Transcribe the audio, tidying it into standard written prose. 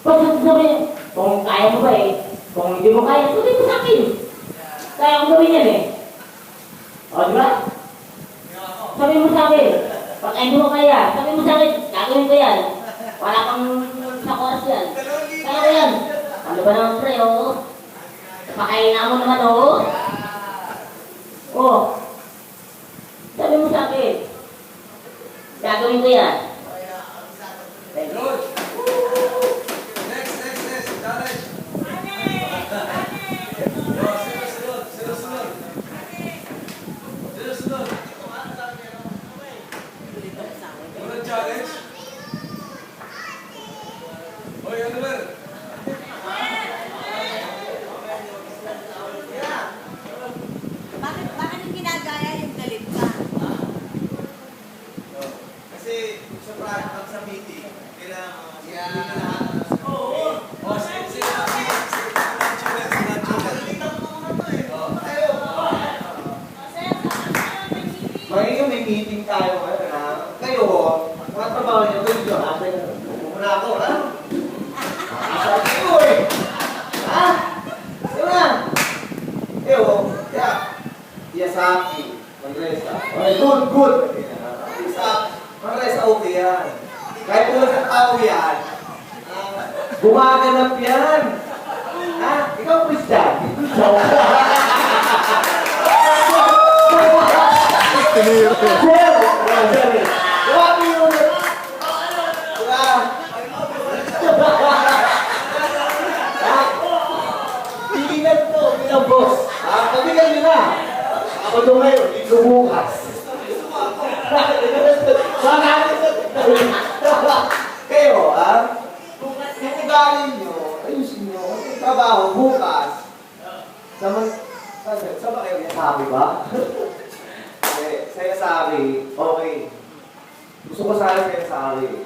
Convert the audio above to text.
Pag sabi, kung kaya mo ba eh, kung hindi mo kaya, sabi mo sa akin. Kaya kong gawin yan eh. O, di ba? Sabi mo sa akin, pag hindi mo kaya, sabi mo sa akin, gagawin ko yan. Wala kang sa oras yan. Kaya ko yan. Ano ba naman pre, oh? Pakaina mo naman, oh. Oh. Sabi mo sa akin, gagawin ko yan. Thank you. Next. Challenge. Sunod. Unang challenge. Hoy, ano ba? Bakit yung ginagaya yung galit ka? Kasi sa practice, sa meeting, kailangan Ngayon may meeting tayo ngayon ha. Kayo, mga trabaho niyo ito dito ha. Muna ako ha. Sabi ko eh. Ha? Ito na. Eyo, kaya. Yasaki. Mandresa. Okay, good. Isa, Mandresa okay yan. Kahit kung sa tao yan, gumaganap yan. Ha? Ikaw Christian. Ito Tiniro. Tigilan to, bilang boss. Pabigan nyo na. Ako doon ngayon, ito bukas. Kayo, yung ugali nyo, ayusin nyo, yung trabaho, bukas. Saan ba kayo sabi ba? Saya sabi, okay. Gusto ko sana saya sabi.